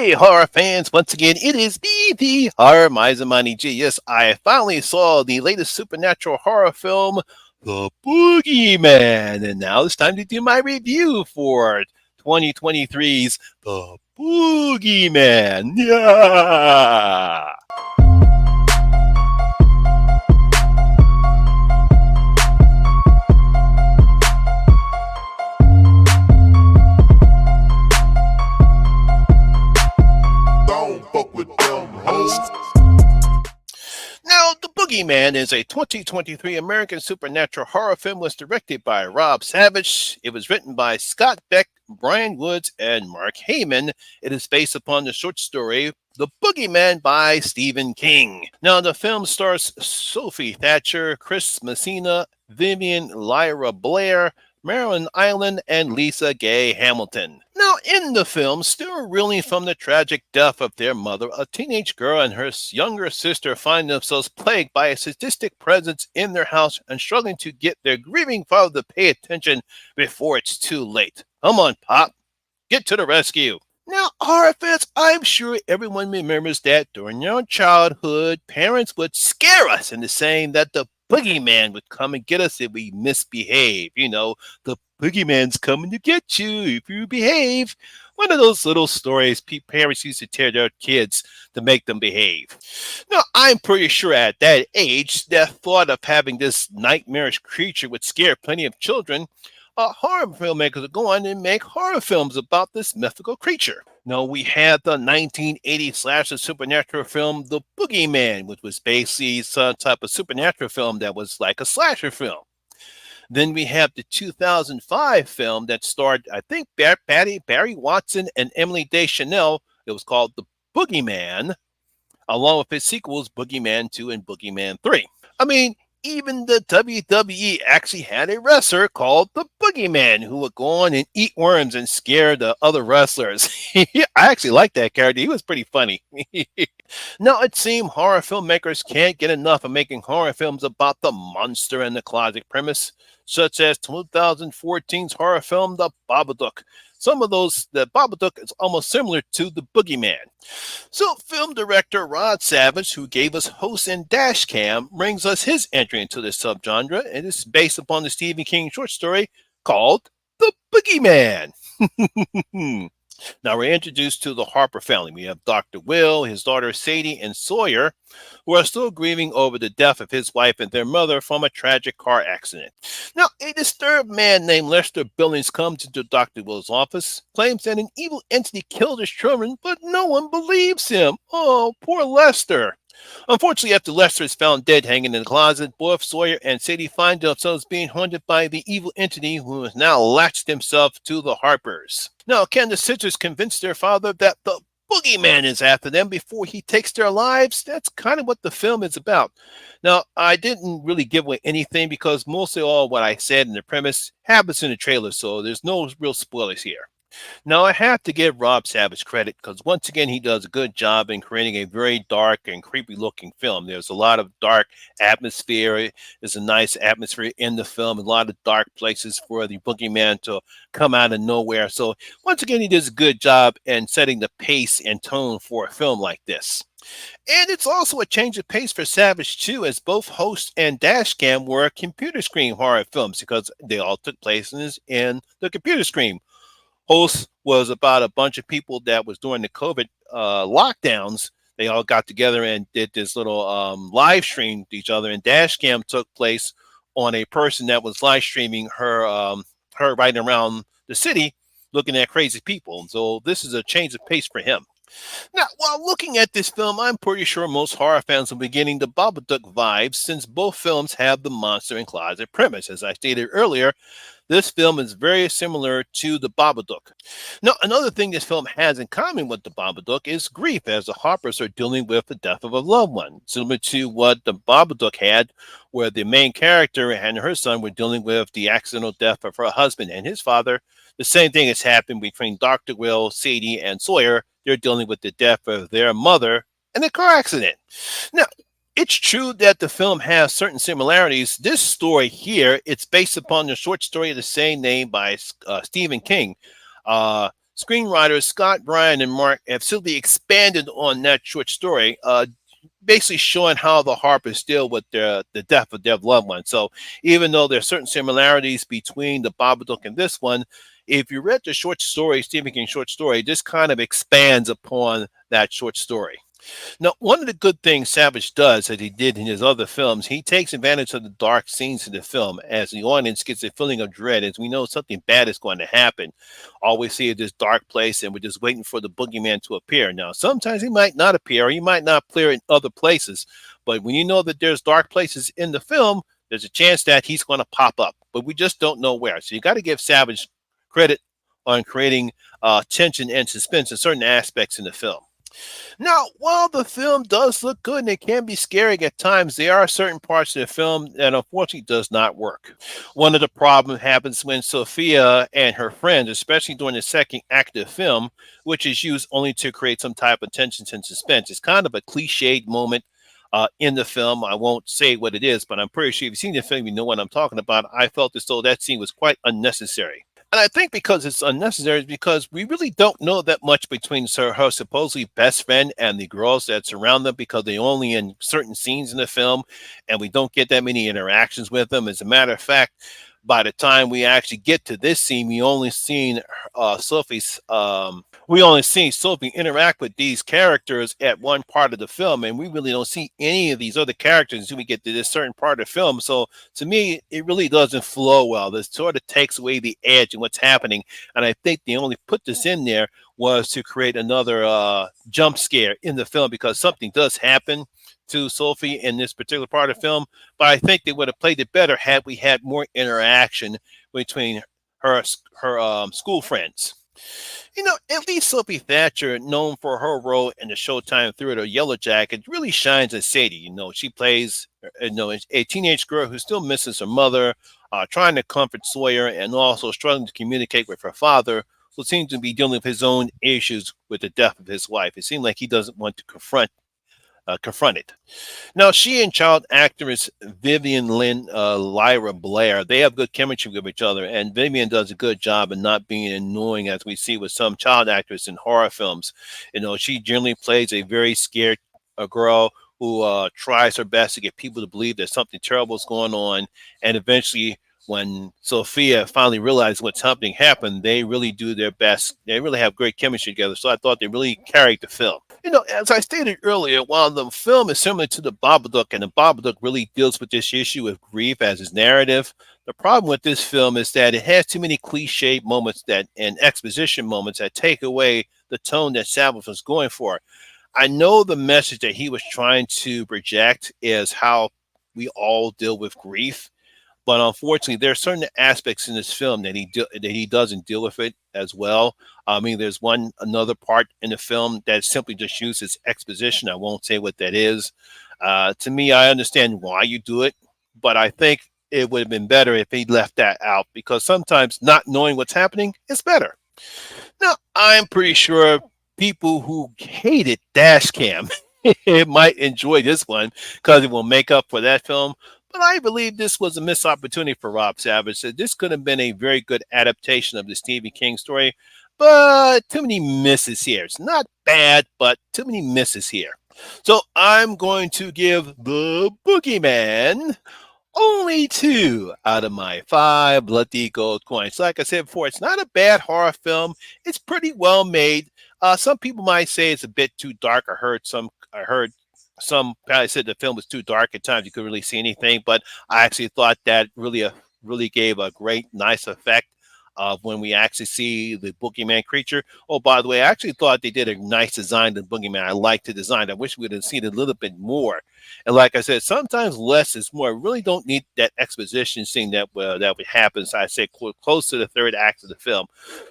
Hey, horror fans! Once again, it is me, the Horror Mizamani G. Yes, I finally saw the latest supernatural horror film, The Boogeyman, and now it's time to do my review for 2023's The Boogeyman. Yeah! Don't fuck with them hoes. Now, The Boogeyman is a 2023 American supernatural horror film. Was directed by Rob Savage. It was written by Scott Beck, Brian Woods, and Mark Heyman. It is based upon the short story The Boogeyman by Stephen King. Now, the film stars Sophie Thatcher, Chris Messina, Vivian Lyra Blair, Marilyn Island, and Lisa Gay Hamilton. Now, in the film, still reeling from the tragic death of their mother, a teenage girl and her younger sister find themselves plagued by a sadistic presence in their house and struggling to get their grieving father to pay attention before it's too late. Come on, Pop, get to the rescue. Now, horror fans, I'm sure everyone remembers that during their childhood, parents would scare us into saying that the boogeyman would come and get us if we misbehave. You know, the boogeyman's coming to get you if you behave. One of those little stories parents used to tell their kids to make them behave. Now, I'm pretty sure at that age, the thought of having this nightmarish creature would scare plenty of children. Horror filmmakers would go on and make horror films about this mythical creature. Now, we had the 1980 slasher supernatural film, The Boogeyman, which was basically some type of supernatural film that was like a slasher film. Then we have the 2005 film that starred, I think, Barry Watson and Emily Deschanel. It was called The Boogeyman, along with its sequels, Boogeyman 2 and Boogeyman 3. I mean, even the WWE actually had a wrestler called the Boogeyman who would go on and eat worms and scare the other wrestlers. I actually liked that character. He was pretty funny. Now, it seems horror filmmakers can't get enough of making horror films about the monster in the closet premise, such as 2014's horror film The Babadook. Some of those, the Babadook is almost similar to the Boogeyman. So, film director Rod Savage, who gave us Host and Dashcam, brings us his entry into this subgenre, and it's based upon the Stephen King short story called The Boogeyman. Now we're introduced to the Harper family. We have Dr. Will, his daughter Sadie, and Sawyer, who are still grieving over the death of his wife and their mother from a tragic car accident. Now, a disturbed man named Lester Billings comes into Dr. Will's office, claims that an evil entity killed his children, but no one believes him. Oh, poor Lester. Unfortunately, after Lester is found dead hanging in the closet, both Sawyer and Sadie find themselves being haunted by the evil entity who has now latched himself to the Harpers. Now, can the sisters convince their father that the boogeyman is after them before he takes their lives? That's kind of what the film is about. Now, I didn't really give away anything because mostly all what I said in the premise happens in the trailer, so there's no real spoilers here. Now, I have to give Rob Savage credit because once again, he does a good job in creating a very dark and creepy looking film. There's a lot of dark atmosphere. There's a nice atmosphere in the film, a lot of dark places for the boogeyman to come out of nowhere. So, once again, he does a good job in setting the pace and tone for a film like this. And it's also a change of pace for Savage too, as both Host and Dashcam were computer screen horror films because they all took place in the computer screen. Host was about a bunch of people that was during the COVID lockdowns. They all got together and did this little live stream to each other. And Dashcam took place on a person that was live streaming her riding around the city, looking at crazy people. So this is a change of pace for him. Now, while looking at this film, I'm pretty sure most horror fans will be getting the Babadook vibes since both films have the monster in closet premise. As I stated earlier, this film is very similar to the Babadook. Now, another thing this film has in common with the Babadook is grief, as the Harpers are dealing with the death of a loved one, similar to what the Babadook had, where the main character and her son were dealing with the accidental death of her husband and his father. The same thing has happened between Dr. Will, Sadie, and Sawyer. They're dealing with the death of their mother in a car accident. Now, it's true that the film has certain similarities. This story here, it's based upon the short story of the same name by Stephen King. screenwriters Scott, Brian, and Mark have simply expanded on that short story, basically showing how the Harpers deal with the death of their loved one. So even though there's certain similarities between the Babadook and this one, if you read the short story, Stephen King short story, this kind of expands upon that short story. Now, one of the good things Savage does, that he did in his other films, he takes advantage of the dark scenes in the film as the audience gets a feeling of dread, as we know something bad is going to happen. All we see is this dark place, and we're just waiting for the boogeyman to appear. Now, sometimes he might not appear, or he might not appear in other places, but when you know that there's dark places in the film, there's a chance that he's going to pop up, but we just don't know where. So you got to give Savage credit on creating tension and suspense in certain aspects in the film. Now, while the film does look good and it can be scary at times, there are certain parts of the film that unfortunately does not work. One of the problems happens when Sophia and her friends, especially during the second act of the film, which is used only to create some type of tension and suspense. It's kind of a cliched moment in the film. I won't say what it is, but I'm pretty sure if you've seen the film, you know what I'm talking about. I felt as though that scene was quite unnecessary. And I think because it's unnecessary is because we really don't know that much between her supposedly best friend and the girls that surround them, because they're only in certain scenes in the film and we don't get that many interactions with them. As a matter of fact, by the time we actually get to this scene, Sophie's we only see Sophie interact with these characters at one part of the film, and we really don't see any of these other characters until we get to this certain part of the film. So to me, it really doesn't flow well. This sort of takes away the edge and what's happening. And I think they only put this in there was to create another jump scare in the film, because something does happen to Sophie in this particular part of the film. But I think they would have played it better had we had more interaction between her school friends. You know, at least Sophie Thatcher, known for her role in the Showtime thriller Yellow Jacket, really shines as Sadie. You know, she plays, a teenage girl who still misses her mother, trying to comfort Sawyer, and also struggling to communicate with her father, who seems to be dealing with his own issues with the death of his wife. It seems like he doesn't want to confront it. Now, she and child actress Vivian Lynn Lyra Blair, they have good chemistry with each other, and Vivian does a good job in not being annoying, as we see with some child actors in horror films. You know, she generally plays a very scared girl who tries her best to get people to believe that something terrible is going on, and eventually, when Sophia finally realized what's happened, they really do their best. They really have great chemistry together. So I thought they really carried the film. You know, as I stated earlier, while the film is similar to the Babadook, and the Babadook really deals with this issue of grief as its narrative, the problem with this film is that it has too many cliche moments and exposition moments that take away the tone that Savage was going for. I know the message that he was trying to project is how we all deal with grief, but unfortunately, there are certain aspects in this film that he doesn't deal with it as well. I mean, there's another part in the film that simply just uses exposition. I won't say what that is. To me, I understand why you do it, but I think it would have been better if he left that out, because sometimes not knowing what's happening is better. Now, I'm pretty sure people who hated Dashcam might enjoy this one because it will make up for that film. But I believe this was a missed opportunity for Rob Savage. So this could have been a very good adaptation of the Stephen King story, but too many misses here. It's not bad, but too many misses here. So I'm going to give The Boogeyman only 2 out of my 5 bloody gold coins. Like I said before, it's not a bad horror film. It's pretty well made. Some people might say it's a bit too dark. I heard some probably said the film was too dark at times. You couldn't really see anything, but I actually thought that really gave a great, nice effect of when we actually see the Boogeyman creature. Oh, by the way, I actually thought they did a nice design to Boogeyman. I liked the design. I wish we would have seen it a little bit more. And like I said, sometimes less is more. I really don't need that exposition scene that would happen. So I say close to the third act of the film.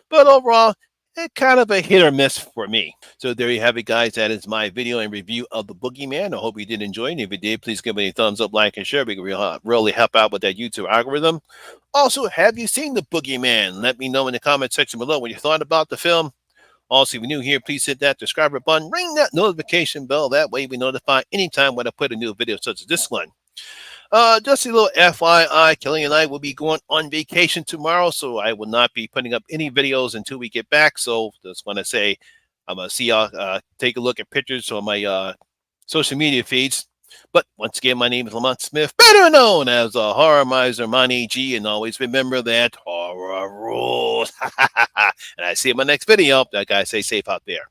But overall, it's kind of a hit or miss for me. So there you have it, guys. That is my video and review of The Boogeyman. I hope you did enjoy it. And if you did, please give me a thumbs up, like, and share. We can really help out with that YouTube algorithm. Also, have you seen The Boogeyman? Let me know in the comment section below what you thought about the film. Also, if you're new here, please hit that subscribe button. Ring that notification bell. That way we notify anytime when I put a new video such as this one. Just a little FYI, Kelly and I will be going on vacation tomorrow, so I will not be putting up any videos until we get back. So just want to say I'm going to see y'all take a look at pictures on my social media feeds. But once again, my name is Lamont Smith, better known as the Horror Miser Monty G, and always remember that horror rules. And I see you in my next video. That guy, stay safe out there.